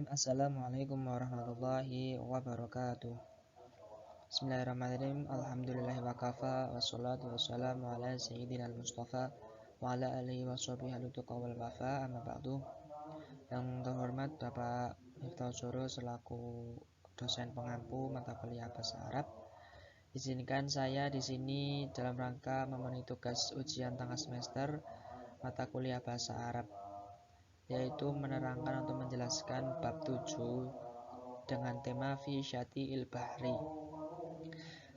Assalamualaikum warahmatullahi wabarakatuh. Bismillahirrahmanirrahim. Alhamdulillahi wa kafa. Wassalatu wassalamu ala sayyidina al-mustafa wa ala alihi wa sahbihi al-tuqa wal wafa. Amma ba'du. Yang terhormat Bapak Miftahul Suro selaku dosen pengampu mata kuliah bahasa Arab. Izinkan saya di sini dalam rangka memenuhi tugas ujian tengah semester mata kuliah bahasa Arab, yaitu menerangkan atau menjelaskan bab 7 dengan tema fi syati'il bahri.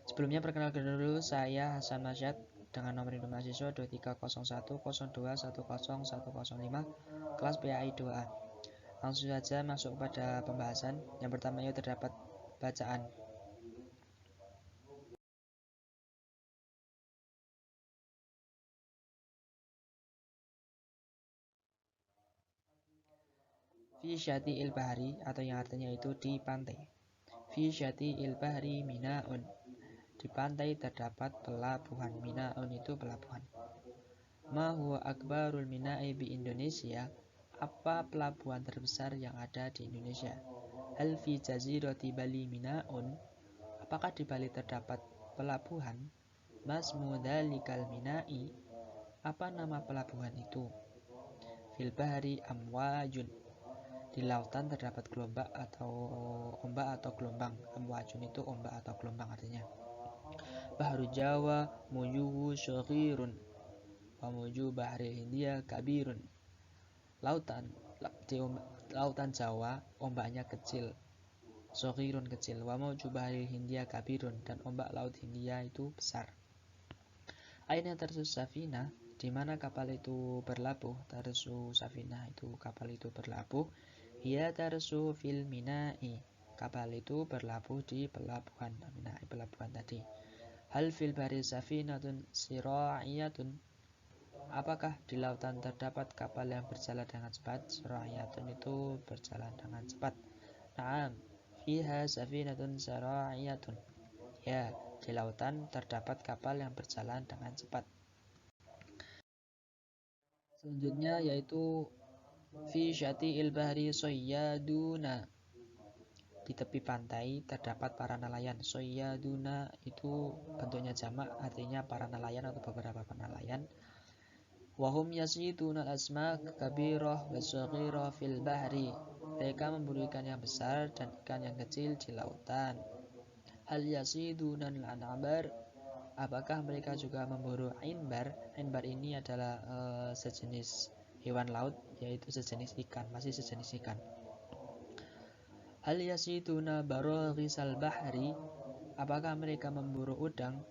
Sebelumnya perkenalkan dulu, saya Hasan Masyad dengan nomor induk mahasiswa 230102101005 kelas PAI 2A. Langsung saja masuk pada pembahasan. Yang pertama yaitu terdapat bacaan. Fi syati'il bahri, atau yang artinya itu di pantai. Fi syati'il bahri mina'un. Di pantai terdapat pelabuhan. Mina'un itu pelabuhan. Ma huwa akbarul mina'i bi Indonesia. Apa pelabuhan terbesar yang ada di Indonesia? Hal fi jazirati Bali mina'un. Apakah di Bali terdapat pelabuhan? Masmu dzalikal mina'i. Apa nama pelabuhan itu? Fil bahri amwajun. Di lautan terdapat ombak atau gelombang. Amwajun itu ombak atau gelombang artinya. Bahru Jawa muyuhu syaghirun wa muju bahri Hindia kabirun. Lautan Jawa ombaknya kecil, syaghirun kecil, wa muju bahri Hindia kabirun, dan ombak laut Hindia itu besar. Aina tarsus safina, di mana kapal itu berlabuh? Tarsu safina itu kapal itu berlabuh. Hiya tarsu fil mina'i, kapal itu berlabuh di pelabuhan. Mina'i pelabuhan tadi. Hal fil bahri safinatun sira'iyatun. Apakah di lautan terdapat kapal yang berjalan dengan cepat? Sira'iyatun itu berjalan dengan cepat. Naam, fiha safinatun sira'iyatun. Ya, di lautan terdapat kapal yang berjalan dengan cepat. Selanjutnya yaitu fi syati'il bahri soyyaduna. Di tepi pantai terdapat para nelayan. Soyyaduna itu bentuknya jamak, artinya para nelayan atau beberapa nelayan. Wahum yasiduna al-asmak kabirah wa saghirah fil bahri. Mereka memburu ikan yang besar dan ikan yang kecil di lautan. Hal yasiduna al-an'abar. Apakah mereka juga memburu inbar? Inbar ini adalah sejenis hewan laut, yaitu sejenis ikan, masih sejenis ikan. Hal yasiduna baroghisal bahri. Apakah mereka memburu udang?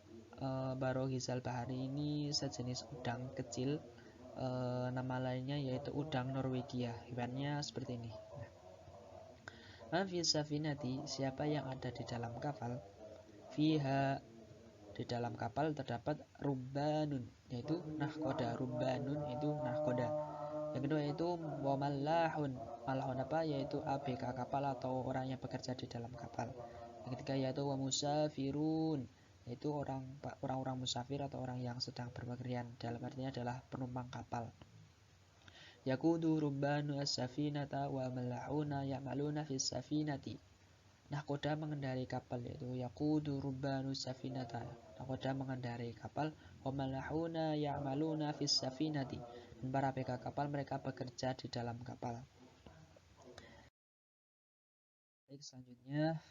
Baroghisal bahri ini sejenis udang kecil, nama lainnya yaitu udang Norwegia. Hewannya seperti ini. Mafi safinati, siapa yang ada di dalam kapal? Fiha, di dalam kapal terdapat rubbanun, yaitu nahkoda. Rubbanun itu nahkoda. Yang kedua yaitu wamallahun. Malahun apa? Yaitu ABK kapal atau orang yang bekerja di dalam kapal. Yang ketiga yaitu wamusafirun, yaitu orang-orang musafir atau orang yang sedang berpergian. Dalam artinya adalah penumpang kapal. Yakudu rubbanu as-safinata wa malahuna ya'maluna fis safinati. Nahkoda mengendarai kapal, yaitu yakudu rubbanu safinata. Nahkoda mengendarai kapal, wa malahuna ya'maluna fis safinati. Dan para ABK kapal mereka bekerja di dalam kapal. Baik, selanjutnya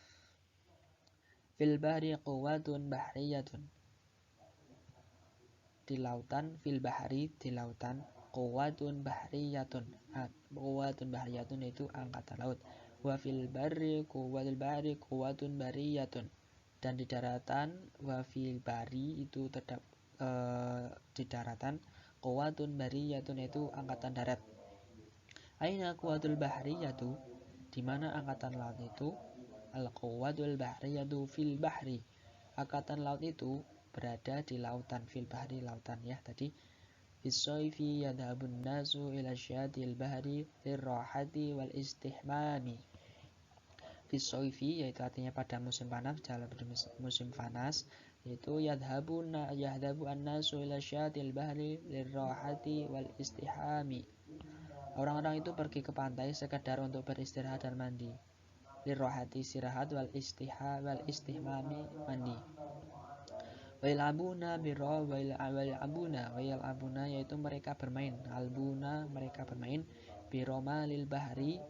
fil bahri quwwatun bahriyatun. Di lautan, fil bahri di lautan, quwwatun bahriyatun. Quwwatun bahriyatun itu angkatan laut. Wa fil barri quwwatun bariyatun. Dan di daratan, wa fil bari itu terdapat di daratan, quwwatun bariyatun itu angkatan darat. Aina quwwatul bahriyatu, di mana angkatan laut itu? Al-quwwatul bahriyatu fil bahri. Angkatan laut itu berada di lautan. Fil bahri lautan ya tadi. Fisayfi yadhabun nasu ila syatil bahri lirrahati wal istihmami. Fisayfi yaitu artinya pada musim panas, dalam musim panas yaitu yadhabu an-nasu ila syatil bahri lirrahati wal istihami. Orang-orang itu pergi ke pantai sekedar untuk beristirahat dan mandi. Lirohati istirahat wal istihmami mandi. Wail abuna biro wail abuna yaitu mereka bermain. Albuna mereka bermain. Biroma lil bahri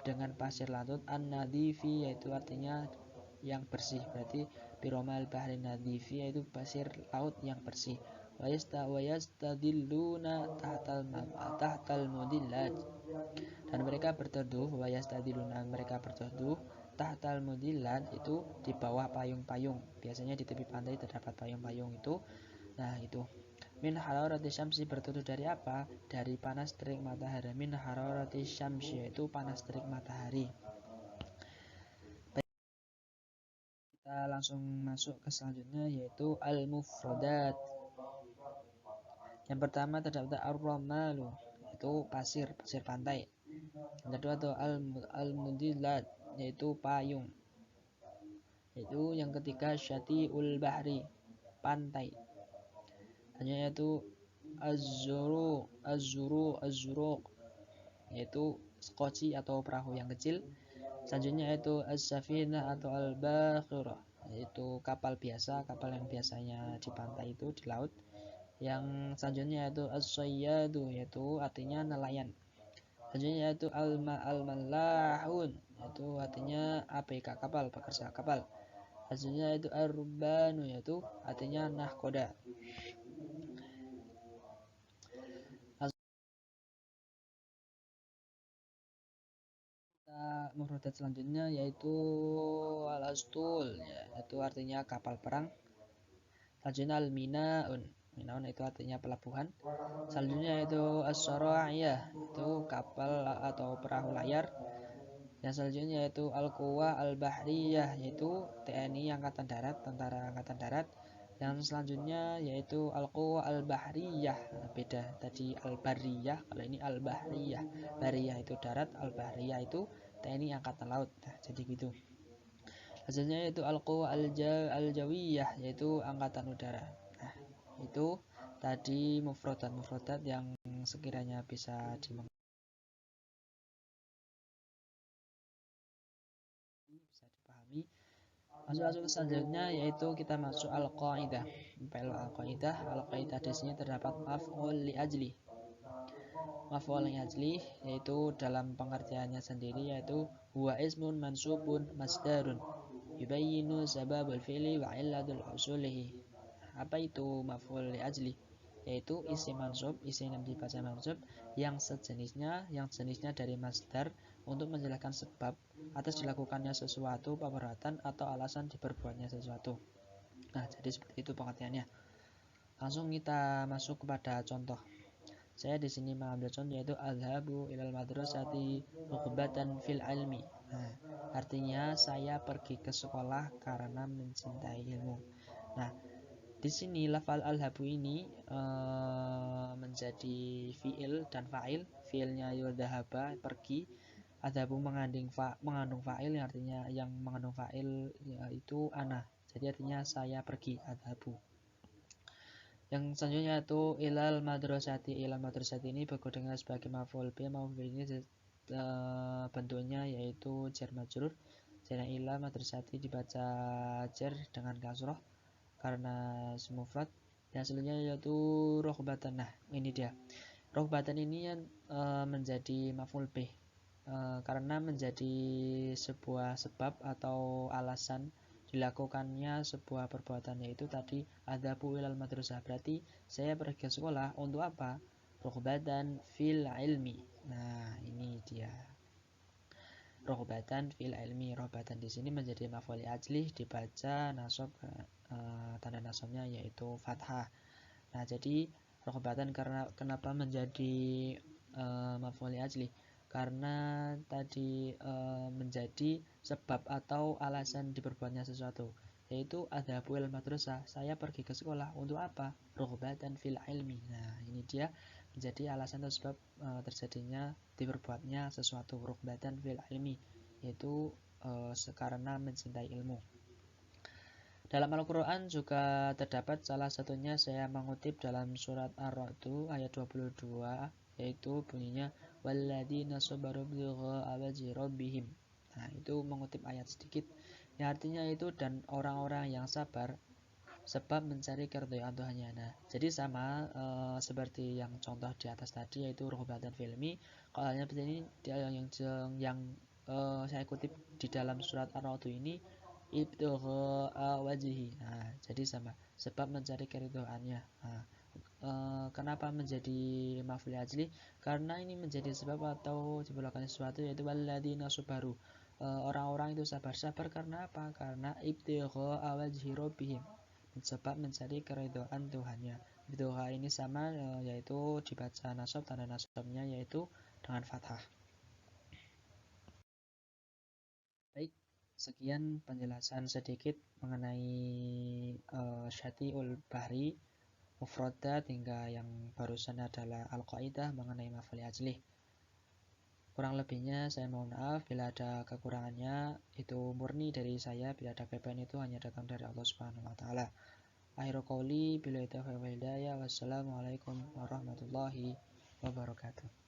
dengan pasir laut. An-nadifi yaitu artinya yang bersih. Berarti biroma lil bahri nadifi yaitu pasir laut yang bersih. Wayastadilluna tahtal mudillat, dan mereka berteduh. Wayastadilluna mereka berteduh tahtal mudillat itu di bawah payung-payung. Biasanya di tepi pantai terdapat payung-payung itu. Nah itu min hararati syamsi berteduh dari apa? Dari panas terik matahari. Min hararati syamsi yaitu panas terik matahari. Kita langsung masuk ke selanjutnya yaitu al-mufradat. Yang pertama terdapat ar-ramalu, yaitu pasir pantai. Yang kedua itu al-mudillat, yaitu payung. Itu yang ketiga syati'ul bahri, pantai. Hanya yaitu az-zuruq, yaitu skoci atau perahu yang kecil. Selanjutnya yaitu as-safinah atau al-bakhirah, yaitu kapal biasa, kapal yang biasanya di pantai itu di laut. Yang selanjutnya yaitu as-sayyadu, yaitu artinya nelayan. Selanjutnya yaitu al-mallahun, yaitu artinya ABK kapal, pekerja kapal. Selanjutnya yaitu ar-rubbanu, yaitu artinya nahkoda. Mufradat selanjutnya yaitu al-astul, yaitu artinya kapal perang. Selanjutnya al-minaun, minaun itu artinya pelabuhan. Selanjutnya yaitu as-sara'iyah, itu kapal atau perahu layar. Yang selanjutnya yaitu al-quwa al-bahriyah, yaitu TNI angkatan darat, tentara angkatan darat. Yang selanjutnya yaitu al-quwa al-bahriyah, beda tadi al-bariyah, kalau ini al-bahriyah. Bariyah itu darat, al-bahriyah itu TNI angkatan laut. Nah, jadi gitu. Hasilnya yaitu al-quwa al-jawiyah, yaitu angkatan udara. Nah, itu tadi mufradat yang sekiranya bisa dipahami. Masuk selanjutnya yaitu kita masuk al-qaidah. Al-qaidah di sini terdapat maf'ul li ajli. Maf'ul li ajli yaitu dalam pengertiannya sendiri yaitu huwa ismun mansubun masdarun yubayyinu sababul fi'li wa illatul usulihi. Apa itu maf'ul li ajli? Yaitu isim mansub, isim yang dibaca mansub yang jenisnya dari masdar untuk menjelaskan sebab atas dilakukannya sesuatu perbuatan atau alasan diperbuatnya sesuatu. Nah, jadi seperti itu pengertiannya. Langsung kita masuk kepada contoh. Saya di sini mengambil contoh yaitu adhabu ilal madrasati rughbatan fil ilmi. Nah, artinya saya pergi ke sekolah karena mencintai ilmu. Nah, di sini lafal al-habu ini menjadi fi'il dan fa'il. Fi'ilnya yudhaba pergi, adhabu mengandung fa'il yang mengandung fa'il yaitu ana. Jadi artinya saya pergi, adhabu. Yang selanjutnya itu ilal madrasati. Ilal madrasati ini berikut dengan sebagai maf'ul bi. Maf'ul ini bentuknya yaitu jar majrur. Jadi ilal madrasati dibaca jar dengan kasroh karena semufrad. Yang selanjutnya yaitu rohbatan. Nah, ini dia. Rohbatan ini yang menjadi maf'ul bih karena menjadi sebuah sebab atau alasan dilakukannya sebuah perbuatan, yaitu tadi adzabu ilal madrasah. Berarti saya pergi ke sekolah untuk apa? Rohbatan fil ilmi. Nah, ini dia. Rohbatan fil ilmi. Rohbatan di sini menjadi maf'ul ajlih, dibaca nasab tanda nasabnya yaitu fathah. Nah, jadi rohbatan kenapa menjadi maf'ul ajlih? Karena tadi menjadi sebab atau alasan diperbuatnya sesuatu, yaitu adzabu ilal madrasah. Saya pergi ke sekolah untuk apa? Rohbatan fil ilmi. Nah, ini dia menjadi alasan atau sebab terjadinya diperbuatnya sesuatu, rohbatan fil ilmi, yaitu karena mencintai ilmu. Dalam Al-Quran juga terdapat salah satunya saya mengutip dalam surat Ar-Ra'd ayat 22 yaitu bunyinya walladzina sabaru ibtigha'a wajhi rabbihim. Nah, itu mengutip ayat sedikit. Yang artinya itu dan orang-orang yang sabar sebab mencari keridhaan Tuhannya. Nah, jadi sama seperti yang contoh di atas tadi yaitu ruhbatan filmi. Kalau hanya begini yang saya kutip di dalam surat Ar-Ra'd ini ibtigha'a wajhi. Nah, jadi sama sebab mencari keridhaannya. Nah, kenapa menjadi maf'ul ajli? Karena ini menjadi sebab atau dibelakangnya sesuatu yaitu walladzina sabaru. Orang-orang itu sabar karena apa? Karena ibtigha'a wajhi rabbihim, sebab mencari keridhaan Tuhannya. Ibtigha ini sama yaitu dibaca nasab, tanda nasabnya yaitu dengan fathah. Baik, sekian penjelasan sedikit mengenai Syati'ul Bahri, mufradat hingga yang barusan adalah al-qaidah mengenai maf'ul ajlih. Kurang lebihnya saya mohon maaf bila ada kekurangannya, itu murni dari saya. Bila ada kelebihan itu hanya datang dari Allah Subhanahu wa taala. Akhirul qauli billahi taufiq wal hidayah. Wassalamualaikum warahmatullahi wabarakatuh.